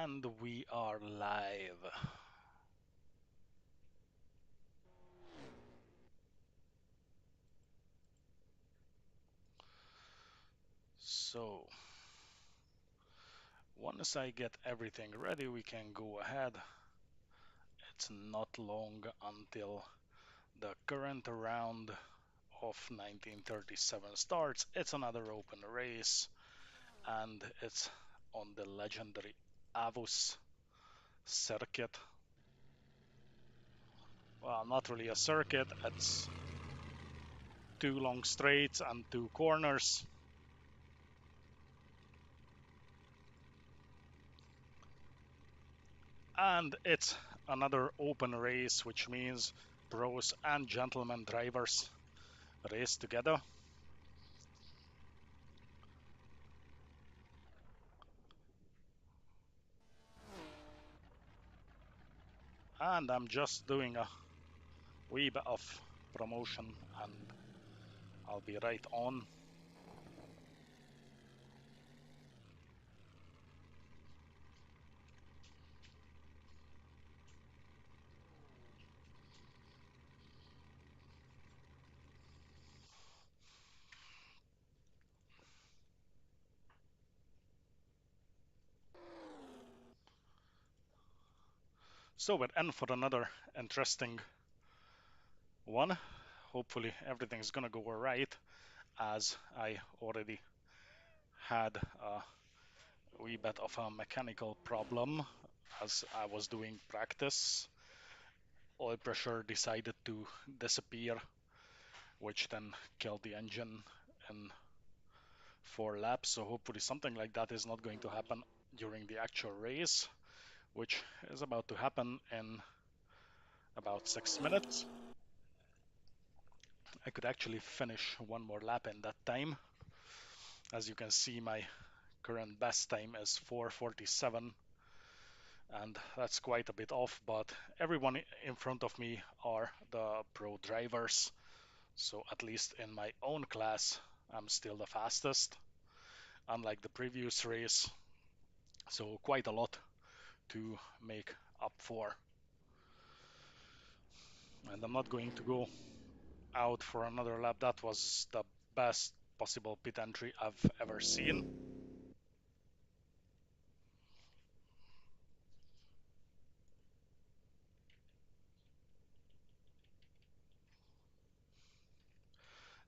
And we are live. So, once I get everything ready, we can go ahead. It's not long until the current round of 1937 starts. It's another open race, and it's on the legendary Avus circuit. Well, not really a circuit, it's two long straights and two corners. And it's another open race, which means pros and gentlemen drivers race together. And I'm just doing a wee bit of promotion and I'll be right on. So we're in for another interesting one. Hopefully everything's gonna go alright, as I already had a wee bit of a mechanical problem as I was doing practice. Oil pressure decided to disappear, which then killed the engine in 4 laps. So hopefully something like that is not going to happen during the actual race, which is about to happen in about 6 minutes. I could actually finish one more lap in that time. As you can see, my current best time is 4:47, and that's quite a bit off, but everyone in front of me are the pro drivers. So at least in my own class, I'm still the fastest, unlike the previous race. So quite a lot to make up for. And I'm not going to go out for another lap. That was the best possible pit entry I've ever seen.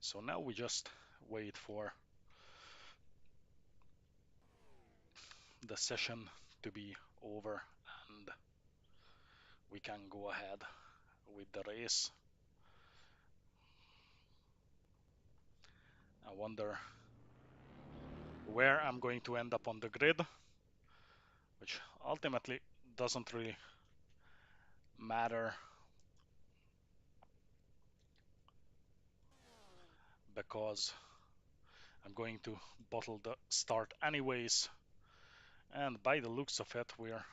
So now we just wait for the session to be over and we can go ahead with the race. I wonder where I'm going to end up on the grid, which ultimately doesn't really matter because I'm going to bottle the start anyways. And by the looks of it, we're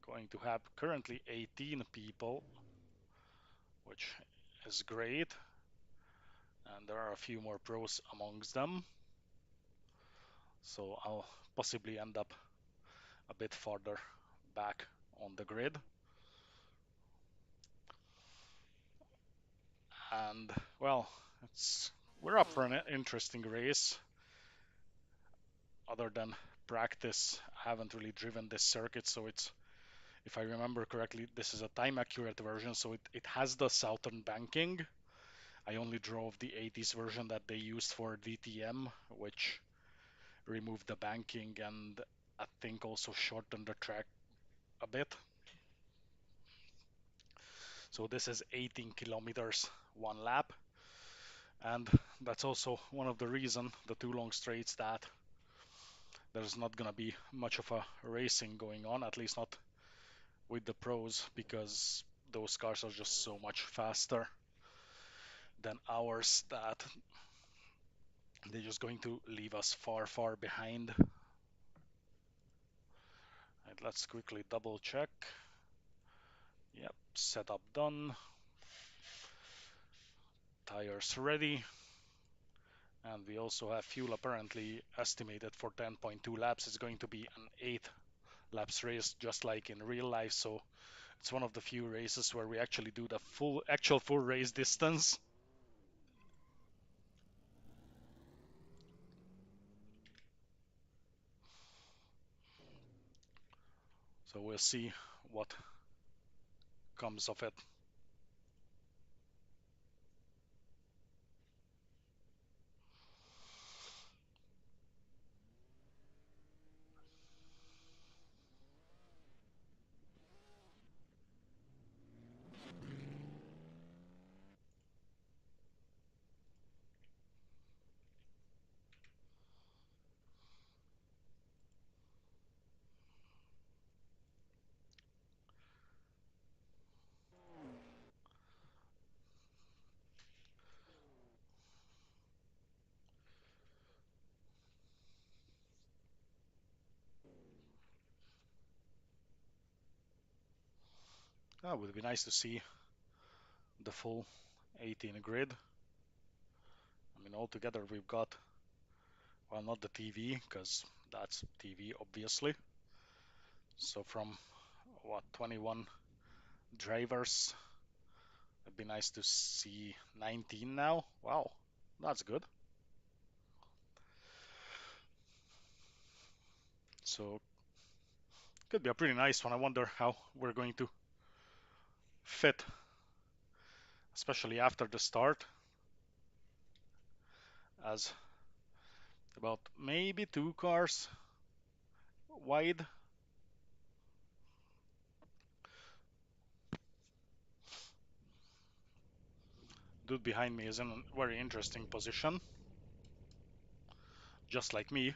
going to have currently 18 people, which is great. And there are a few more pros amongst them. So I'll possibly end up a bit farther back on the grid. And well, we're up for an interesting race. Other than practice, I haven't really driven this circuit, so it's, if I remember correctly, this is a time accurate version, so it has the southern banking. I only drove the 80s version that they used for DTM, which removed the banking and I think also shortened the track a bit. So this is 18 kilometers, 1 lap. And that's also one of the reason, the two long straights, that there's not gonna be much of a racing going on, at least not with the pros, because those cars are just so much faster than ours that they're just going to leave us far, far behind. And let's quickly double check. Yep, setup done. Tires ready. And we also have fuel apparently estimated for 10.2 laps. It's going to be an 8 laps race just like in real life, so it's one of the few races where we actually do the actual full race distance. So we'll see what comes of it. It would be nice to see the full 18 grid. I mean, altogether we've got, well, not the TV, because that's TV, obviously. So from, what, 21 drivers, it'd be nice to see 19 now. Wow, that's good. So could be a pretty nice one. I wonder how we're going to fit, especially after the start, as about maybe 2 cars wide. Dude behind me is in a very interesting position, just like me,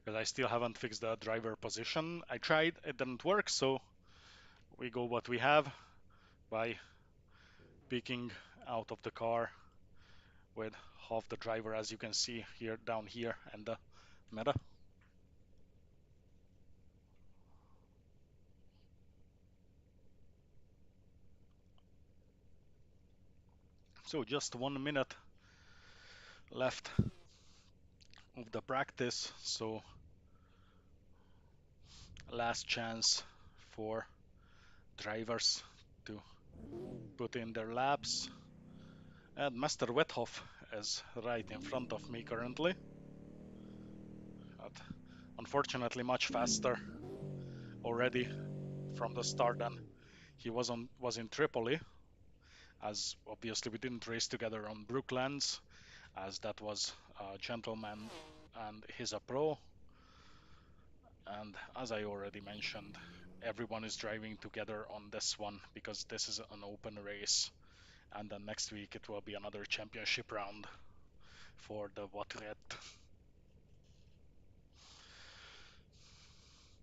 because I still haven't fixed the driver position. I tried, it didn't work, so we go what we have by peeking out of the car with half the driver, as you can see here, down here, and the meta. So just 1 minute left of the practice, so last chance for drivers to put in their laps. And Master Wethoff is right in front of me currently. But unfortunately much faster already from the start than he was in Tripoli, as obviously we didn't race together on Brooklands, as that was a gentleman and he's a pro. And as I already mentioned, everyone is driving together on this one because this is an open race, and then next week it will be another championship round for the Voiturette.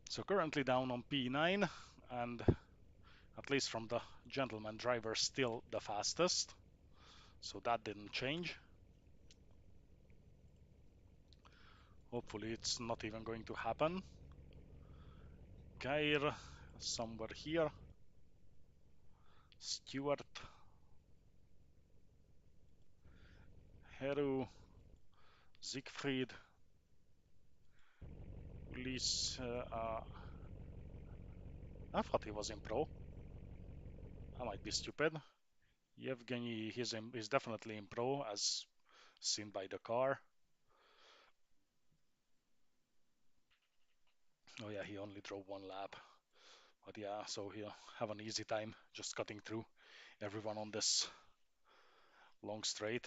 So currently down on P9, and at least from the gentleman driver, still the fastest. So that didn't change. Hopefully it's not even going to happen. Geir somewhere here. Stewart. Heru. Siegfried. Ulis. I thought he was in pro. I might be stupid. Yevgeny, he's definitely in pro, as seen by the car. Oh yeah, he only drove 1 lap. But yeah, so he'll have an easy time just cutting through everyone on this long straight.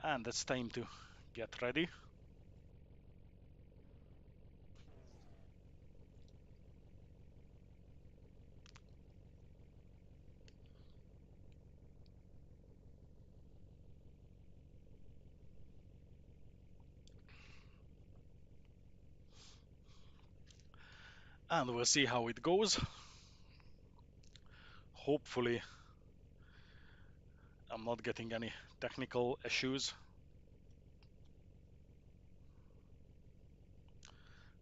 And it's time to get ready. And we'll see how it goes. Hopefully I'm not getting any technical issues.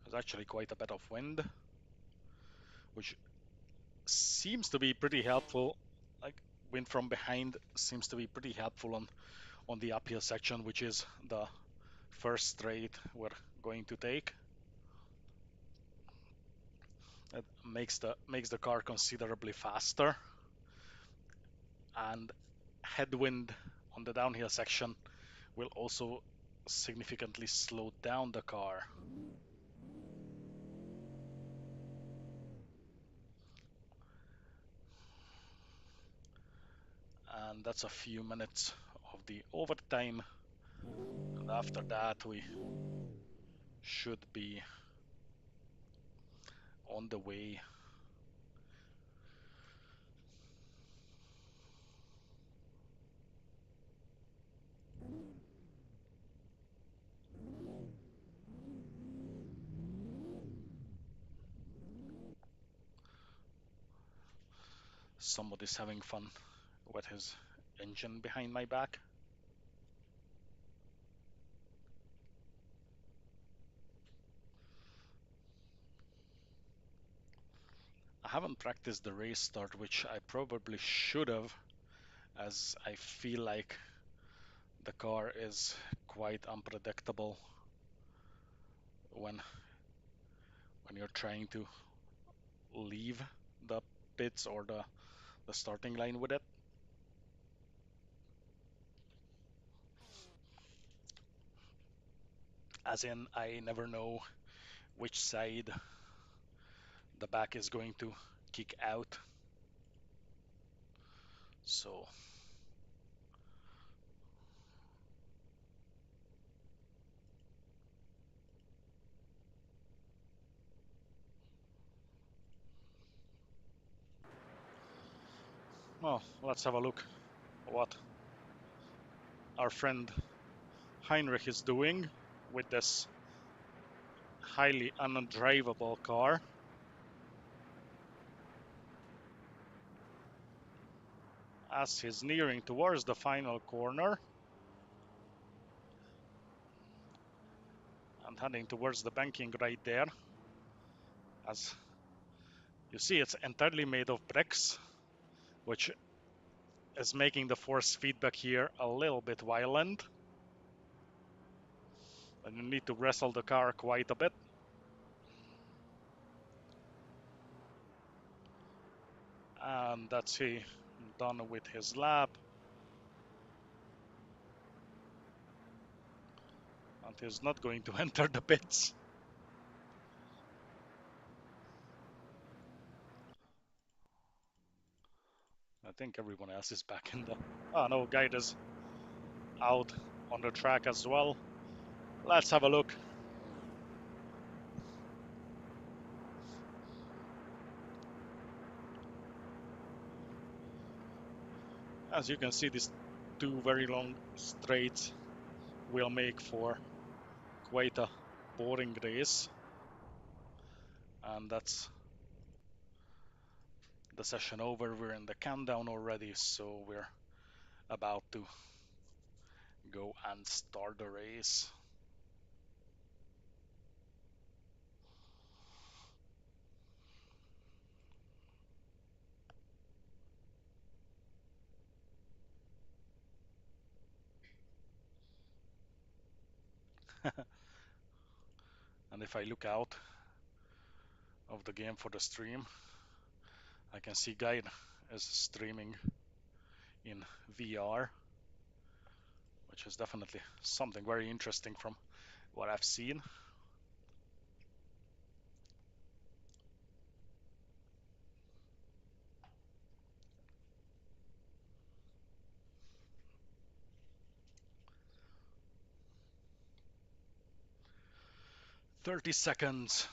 There's actually quite a bit of wind, which seems to be pretty helpful. Like, wind from behind seems to be pretty helpful on the uphill section, which is the first straight we're going to take. It makes the car considerably faster, and headwind on the downhill section will also significantly slow down the car. And that's a few minutes of the overtime, and after that we should be on the way. Somebody's having fun with his engine behind my back. I haven't practiced the race start, which I probably should have, as I feel like the car is quite unpredictable when you're trying to leave the pits or the starting line with it. As in, I never know which side the back is going to kick out. So well, let's have a look what our friend Heinrich is doing with this highly undrivable car. As he's nearing towards the final corner and heading towards the banking right there. As you see, it's entirely made of bricks, which is making the force feedback here a little bit violent. And you need to wrestle the car quite a bit. And that's he done with his lap. And he's not going to enter the pits. I think everyone else is back in the... Oh no, Guide is out on the track as well. Let's have a look. As you can see, these two very long straights will make for quite a boring race. And that's the session over. We're in the countdown already, so we're about to go and start the race. And if I look out of the game for the stream, I can see Guide is streaming in VR, which is definitely something very interesting from what I've seen. "30 seconds."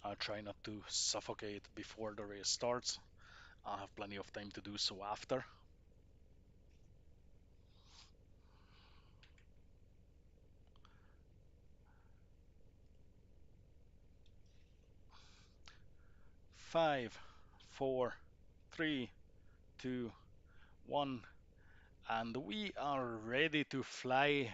I'll try not to suffocate before the race starts. I'll have plenty of time to do so after. 5, 4, 3, 2, 1, and we are ready to fly.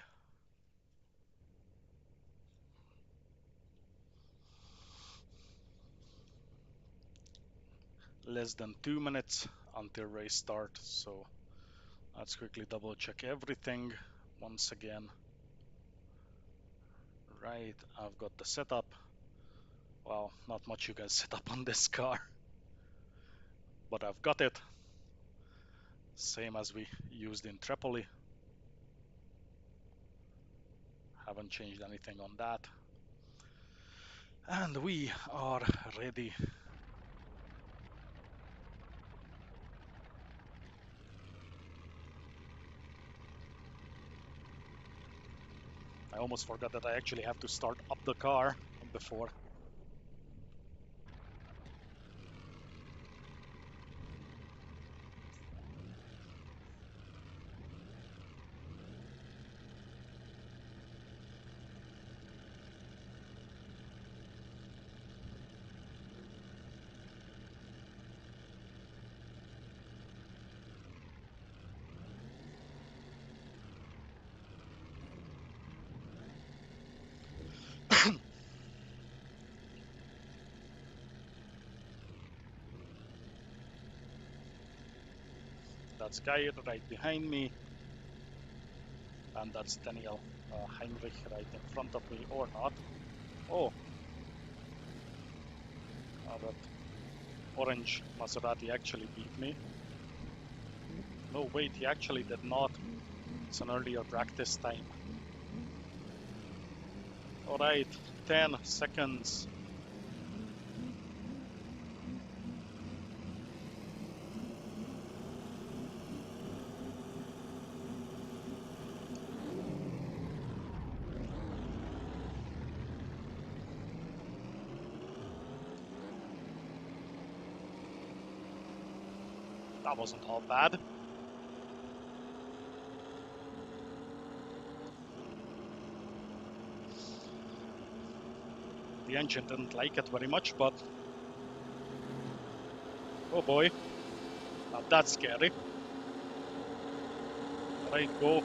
Less than 2 minutes until race start. So let's quickly double check everything once again. Right, I've got the setup. Well, not much you can set up on this car, but I've got it. Same as we used in Tripoli. Haven't changed anything on that. And we are ready. I almost forgot that I actually have to start up the car before. That's Guy right behind me, and that's Daniel Heinrich right in front of me, or not. Oh, that orange Maserati actually beat me. No, wait, he actually did not. It's an earlier practice time. Alright, 10 seconds. That wasn't all bad. The engine didn't like it very much, but oh boy, now that's scary. Right, go.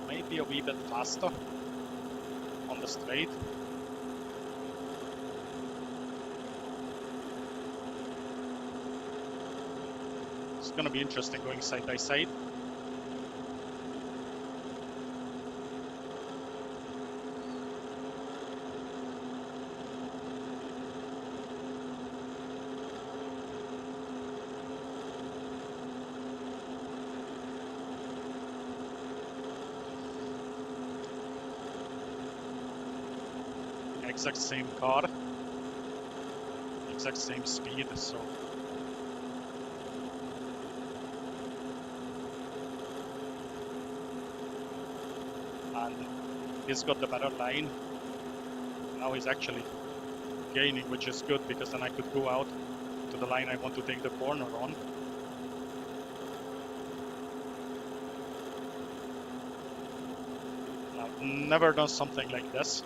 Maybe a wee bit faster on the straight. It's gonna be interesting going side by side. Exact same car, exact same speed, so and he's got the better line. Now he's actually gaining, which is good because then I could go out to the line I want to take the corner on. I've never done something like this.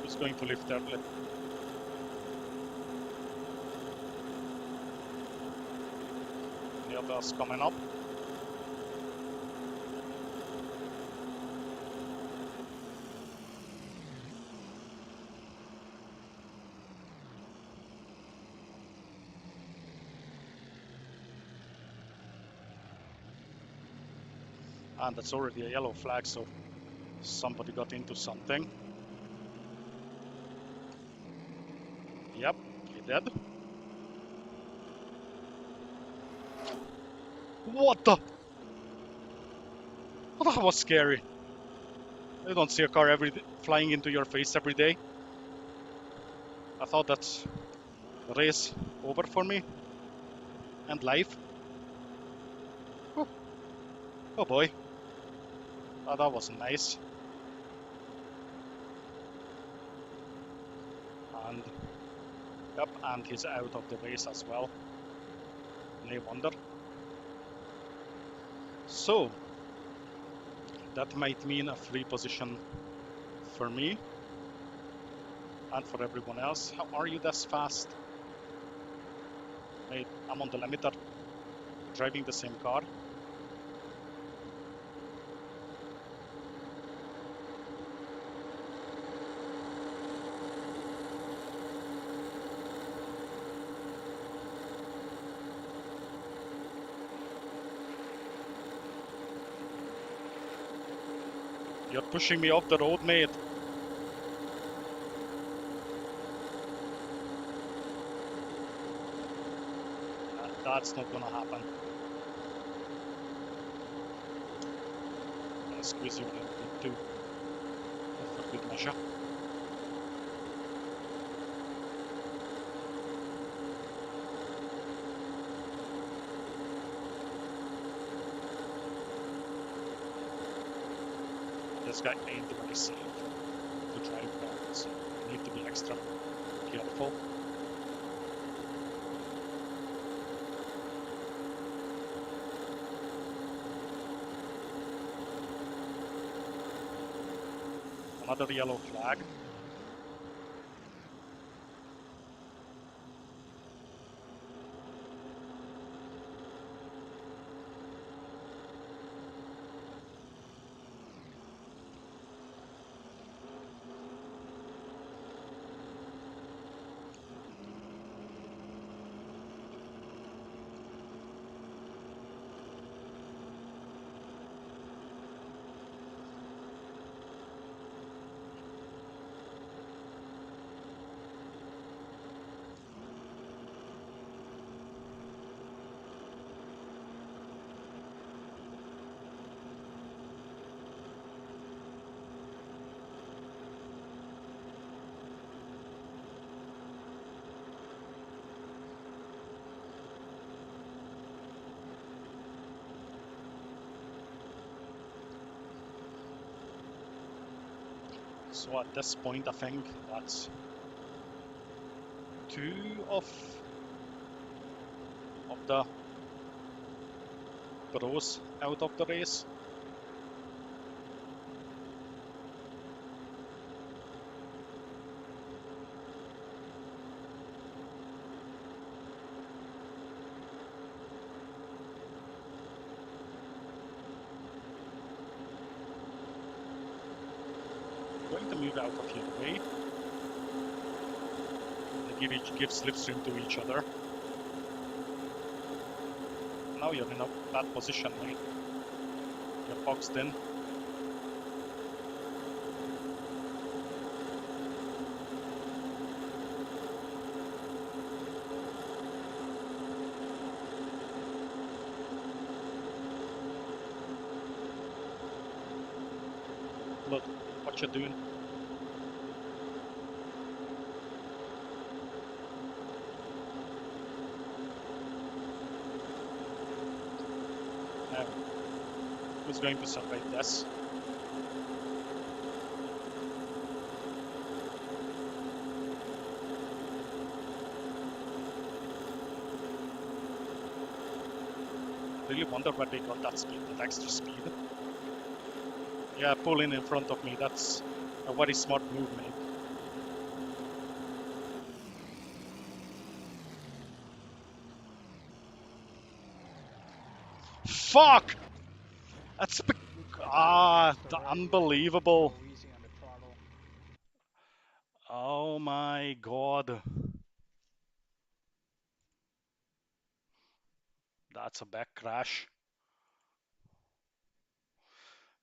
Who's going to lift early? The others coming up. And that's already a yellow flag, so somebody got into something. Yep, he did. What the? Oh, that was scary. You don't see a car flying into your face every day. I thought that's the race over for me and life. Oh, oh boy. Oh, that wasn't nice. And yep, and he's out of the race as well. No wonder. So that might mean a free position for me and for everyone else. How are you this fast? Mate, I'm on the limiter, driving the same car. You're pushing me off the road, mate. That's not gonna happen. I'm gonna squeeze you a little bit too, for good measure. This guy ain't very safe to drive around, so you need to be extra careful. Another yellow flag. So at this point, I think that's two of the pros out of the race. I'm going to move out of your way. They give slipstream to each other. Now you're in a bad position, mate. You're boxed in. Look what you're doing. Now, who's going to survive this? I really wonder where they got that speed, that extra speed. Yeah, pull in front of me. That's a very smart move, mate. Fuck! That's unbelievable. Oh my god. That's a back crash.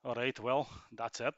Alright, well, that's it.